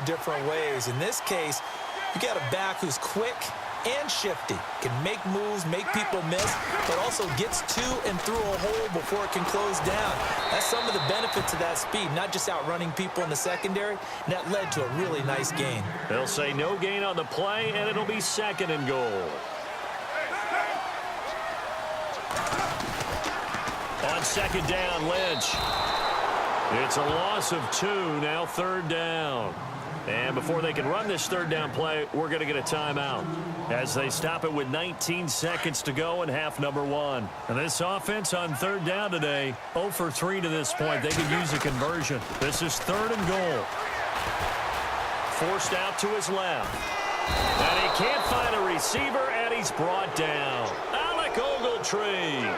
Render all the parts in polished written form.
different ways. In this case, you got a back who's quick and shifty, can make moves, make people miss, but also gets to and through a hole before it can close down. That's some of the benefits of that speed, not just outrunning people in the secondary, and that led to a really nice gain. They'll say no gain on the play, and it'll be 2nd and goal. On 2nd down, Lynch. It's a loss of 2, now 3rd down. And before they can run this 3rd down play, we're going to get a timeout as they stop it with 19 seconds to go in half number 1. And this offense on 3rd down today, 0 for 3 to this point. They could use a conversion. This is 3rd and goal. Forced out to his left. And he can't find a receiver, and he's brought down. Alec Ogletree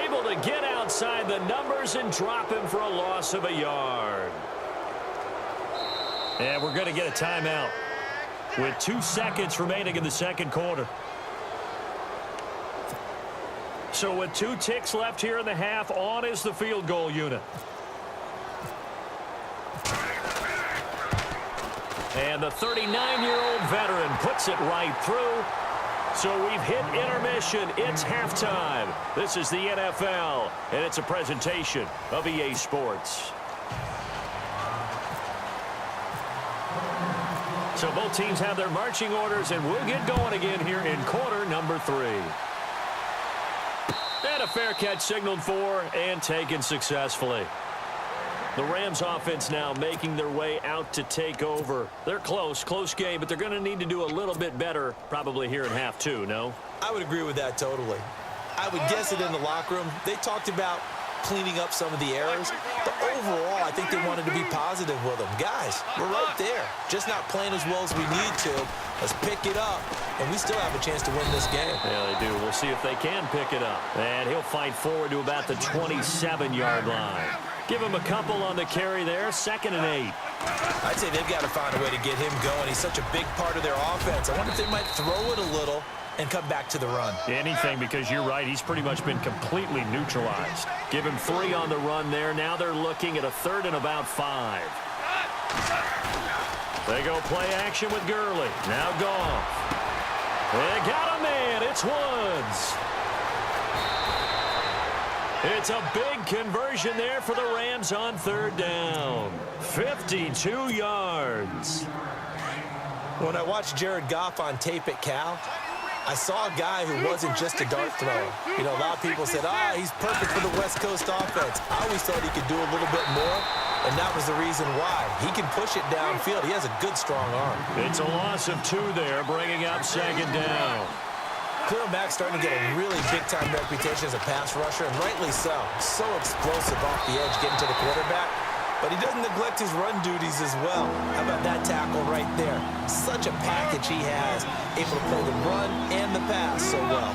able to get outside the numbers and drop him for a loss of a yard. And we're going to get a timeout with 2 seconds remaining in the 2nd quarter. So with 2 ticks left here in the half, on is the field goal unit. And the 39-year-old veteran puts it right through. So we've hit intermission. It's halftime. This is the NFL, and it's a presentation of EA Sports. So both teams have their marching orders, and we'll get going again here in quarter number 3. And a fair catch signaled for and taken successfully. The Rams offense now making their way out to take over. They're close game, but they're going to need to do a little bit better probably here in half 2, no? I would agree with that totally. I would guess it in the locker room. They talked about cleaning up some of the errors, but overall, I think they wanted to be positive with them. Guys, we're right there. Just not playing as well as we need to. Let's pick it up, and we still have a chance to win this game. Yeah, they do. We'll see if they can pick it up. And he'll fight forward to about the 27-yard line. Give him a couple on the carry there. 2nd and 8. I'd say they've got to find a way to get him going. He's such a big part of their offense. I wonder if they might throw it a little and come back to the run. Anything, because you're right. He's pretty much been completely neutralized. Give him 3 on the run there. Now they're looking at a 3rd and about 5. They go play action with Gurley. Now Goff. They got a man. It's Woods. It's a big conversion there for the Rams on 3rd down. 52 yards. When I watched Jared Goff on tape at Cal, I saw a guy who wasn't just a dart thrower. You know, a lot of people said, he's perfect for the West Coast offense. I always thought he could do a little bit more, and that was the reason why. He can push it downfield. He has a good, strong arm. It's a loss of 2 there, bringing up 2nd down. Khalil Mack's starting to get a really big-time reputation as a pass rusher, and rightly so. So explosive off the edge getting to the quarterback. But he doesn't neglect his run duties as well. How about that tackle right there? Such a package he has, able to play the run and the pass so well.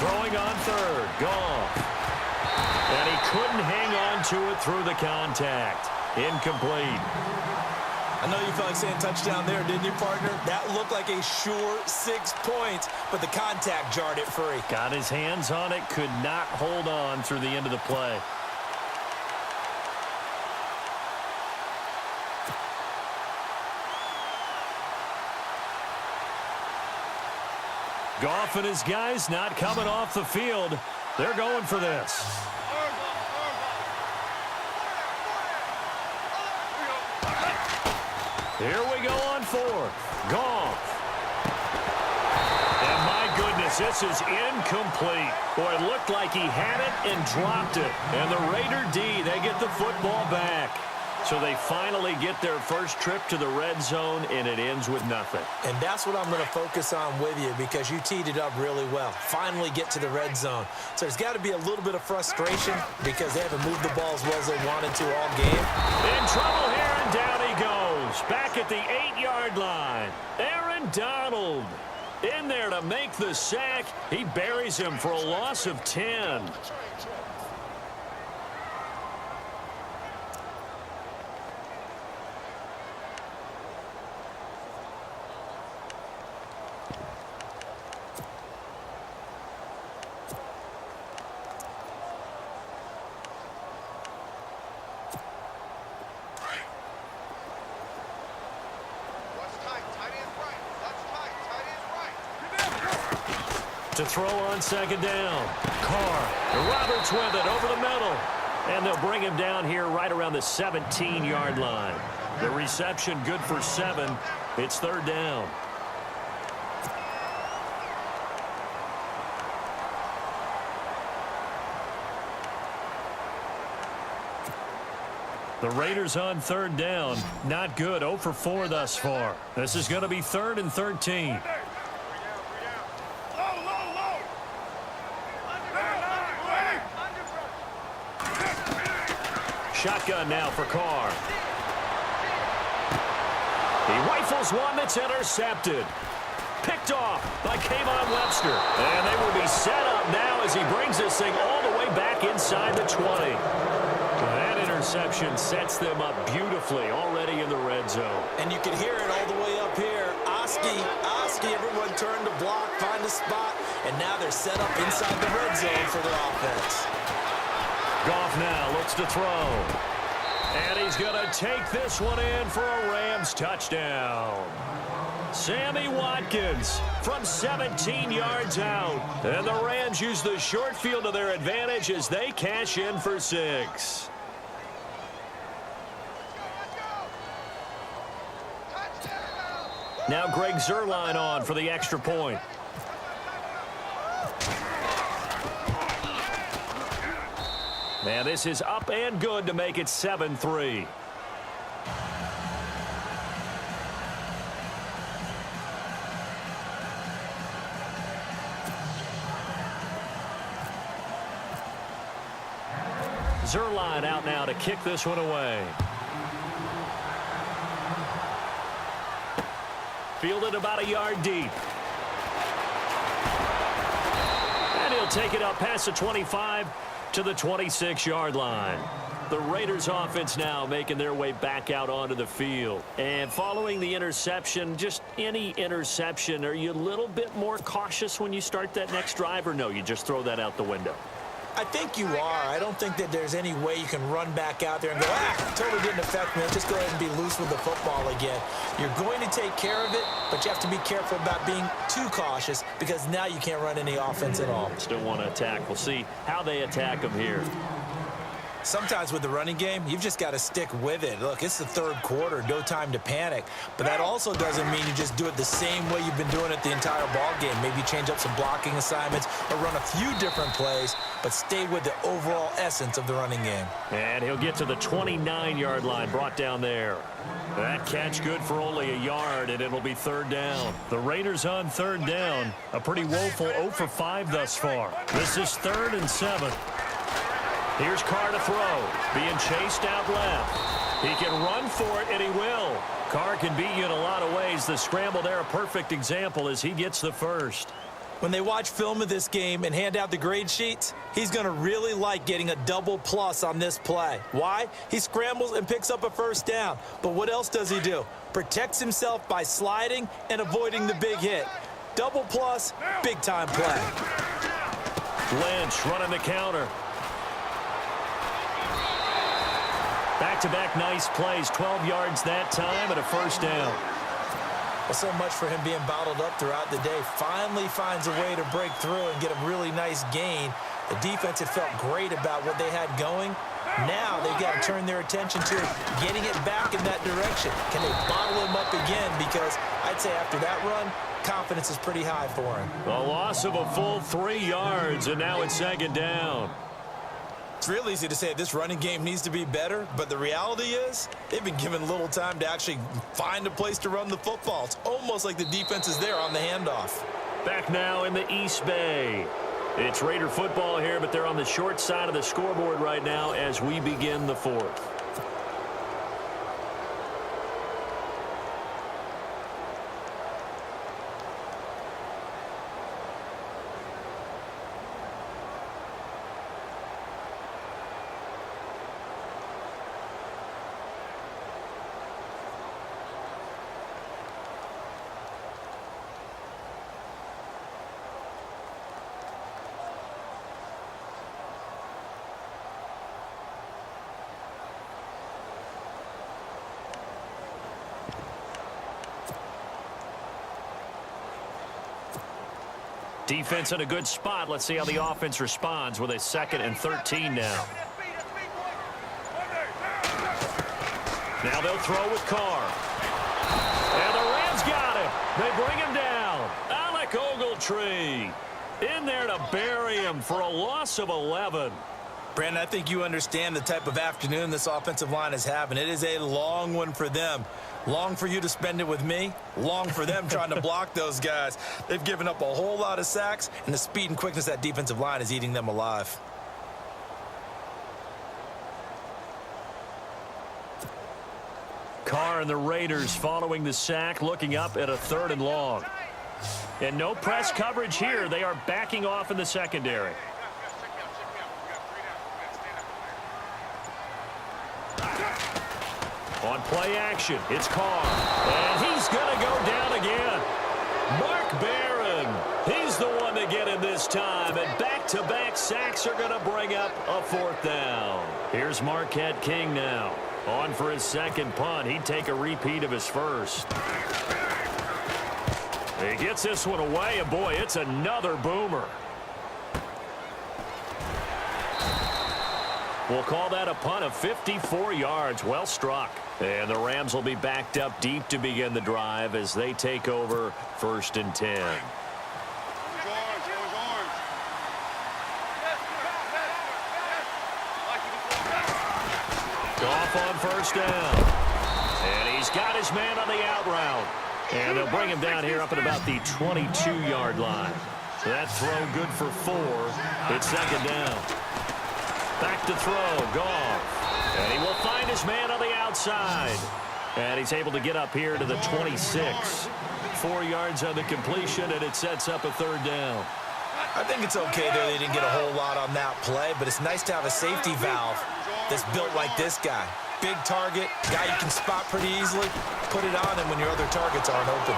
Throwing on 3rd, Goff. And he couldn't hang on to it through the contact. Incomplete. I know you felt like saying touchdown there, didn't you, partner? That looked like a sure 6 points, but the contact jarred it free. Got his hands on it, could not hold on through the end of the play. Goff and his guys not coming off the field. They're going for this. Here we go on 4th. Goff. And my goodness, this is incomplete. Boy, it looked like he had it and dropped it. And the Raider D, they get the football back. So they finally get their first trip to the red zone, and it ends with nothing. And that's what I'm going to focus on with you, because you teed it up really well. Finally get to the red zone. So there's got to be a little bit of frustration because they haven't moved the ball as well as they wanted to all game. In trouble here, and down he goes. Back at the 8-yard line. Aaron Donald in there to make the sack. He buries him for a loss of 10. to throw on second down. Carr. Roberts with it over the middle. And they'll bring him down here right around the 17-yard line. The reception good for 7. It's third down. The Raiders on third down. Not good. 0 for 4 thus far. This is going to be 3rd and 13. Shotgun now for Carr. He rifles one that's intercepted. Picked off by Kayvon Webster. And they will be set up now as he brings this thing all the way back inside the 20. That interception sets them up beautifully already in the red zone. And you can hear it all the way up here. Oski, everyone turned to block, find a spot, and now they're set up inside the red zone for their offense. Goff now looks to throw. And he's going to take this one in for a Rams touchdown. Sammy Watkins from 17 yards out. And the Rams use the short field to their advantage as they cash in for 6. Now Greg Zuerlein on for the extra point. And this is up and good to make it 7-3. Zuerlein out now to kick this one away. Fielded about a yard deep. And he'll take it up past the 25 to the 26-yard line. The Raiders offense now making their way back out onto the field. And following the interception, just any interception, are you a little bit more cautious when you start that next drive, or no, you just throw that out the window? I think you are. I don't think that there's any way you can run back out there and go, totally didn't affect me. Let's just go ahead and be loose with the football again. You're going to take care of it, but you have to be careful about being too cautious because now you can't run any offense at all. Still want to attack. We'll see how they attack them here. Sometimes with the running game, you've just got to stick with it. Look, it's the third quarter, no time to panic. But that also doesn't mean you just do it the same way you've been doing it the entire ball game. Maybe change up some blocking assignments or run a few different plays, but stay with the overall essence of the running game. And he'll get to the 29-yard line, brought down there. That catch good for only a yard, and it'll be third down. The Raiders on third down, a pretty woeful 0 for 5 thus far. This is 3rd and 7. Here's Carr to throw, being chased out left. He can run for it, and he will. Carr can beat you in a lot of ways. The scramble there, a perfect example as he gets the first. When they watch film of this game and hand out the grade sheets, he's going to really like getting a double plus on this play. Why? He scrambles and picks up a first down. But what else does he do? Protects himself by sliding and avoiding the big hit. Double plus, big-time play. Lynch running the counter. Back-to-back nice plays, 12 yards that time and a first down. Well, so much for him being bottled up throughout the day. Finally finds a way to break through and get a really nice gain. The defense had felt great about what they had going. Now they've got to turn their attention to getting it back in that direction. Can they bottle him up again? Because I'd say after that run, confidence is pretty high for him. A loss of a full 3 yards, and now it's second down. It's real easy to say this running game needs to be better, but the reality is they've been given little time to actually find a place to run the football. It's almost like the defense is there on the handoff. Back now in the East Bay. It's Raider football here, but they're on the short side of the scoreboard right now as we begin the fourth. Defense in a good spot. Let's see how the offense responds with a 2nd and 13 now. Now they'll throw with Carr. And the Rams got him. They bring him down. Alec Ogletree in there to bury him for a loss of 11. Brandon, I think you understand the type of afternoon this offensive line is having. It is a long one for them. Long for you to spend it with me. Long for them trying to block those guys. They've given up a whole lot of sacks, and the speed and quickness of that defensive line is eating them alive. Carr and the Raiders following the sack, looking up at a 3rd and long. And no press coverage here. They are backing off in the secondary. On play action, it's Carr. And he's going to go down again. Mark Barron, he's the one to get him this time. And back-to-back sacks are going to bring up a 4th down. Here's Marquette King now. On for his 2nd punt. He'd take a repeat of his 1st. He gets this one away, and boy, it's another boomer. We'll call that a punt of 54 yards. Well struck. And the Rams will be backed up deep to begin the drive as they take over 1st and 10. Goff on 1st down. And he's got his man on the out route. And they'll bring him down here up at about the 22-yard line. So that throw good for 4. It's 2nd down. Back to throw, Goff. And he will find his man on the outside. And he's able to get up here to the 26. 4 yards on the completion, and it sets up a 3rd down. I think it's okay there. They didn't get a whole lot on that play, but it's nice to have a safety valve that's built like this guy. Big target, guy you can spot pretty easily. Put it on him when your other targets aren't open.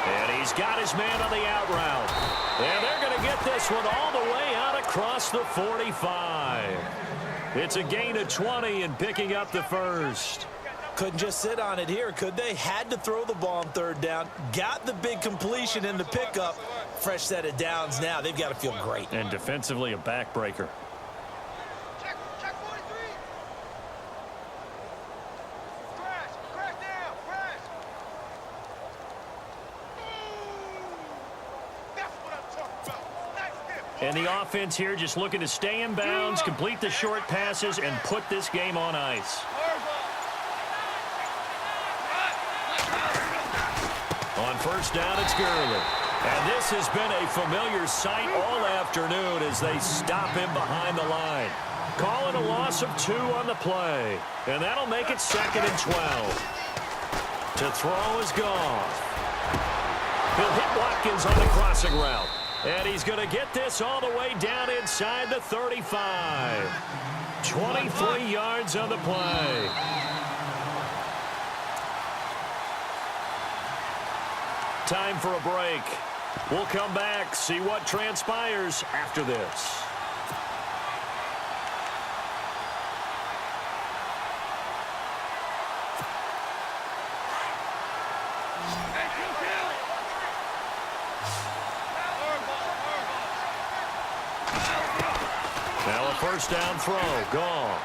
And he's got his man on the out route. And they're going to get this one all the way out across the 45. It's a gain of 20 and picking up the 1st. Couldn't just sit on it here, could they? Had to throw the ball on 3rd down. Got the big completion in the pickup. Fresh set of downs now. They've got to feel great. And defensively a backbreaker. And the offense here just looking to stay in bounds, complete the short passes, and put this game on ice. On 1st down, it's Gurley. And this has been a familiar sight all afternoon as they stop him behind the line. Calling a loss of 2 on the play. And that'll make it 2nd and 12. To throw is Goff. He'll hit Watkins on the crossing route. And he's going to get this all the way down inside the 35. 23 yards on the play. Time for a break. We'll come back, see what transpires after this. Now a 1st down throw. Goff.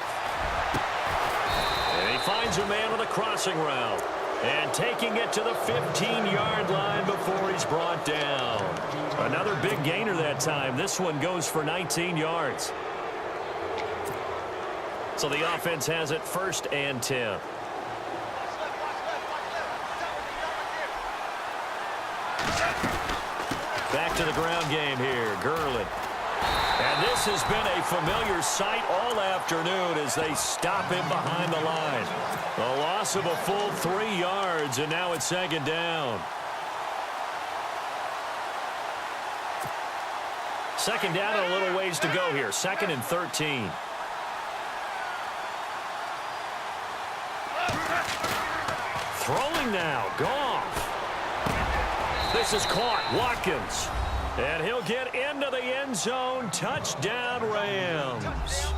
And he finds a man on the crossing route. And taking it to the 15-yard line before he's brought down. Another big gainer that time. This one goes for 19 yards. So the offense has it 1st and 10. Back to the ground game here. Gurley. And this has been a familiar sight all afternoon as they stop him behind the line. A loss of a full 3 yards, and now it's 2nd down. 2nd down and a little ways to go here. 2nd and 13. Throwing now. Goff. This is caught. Watkins. And he'll get into the end zone. Touchdown, Rams.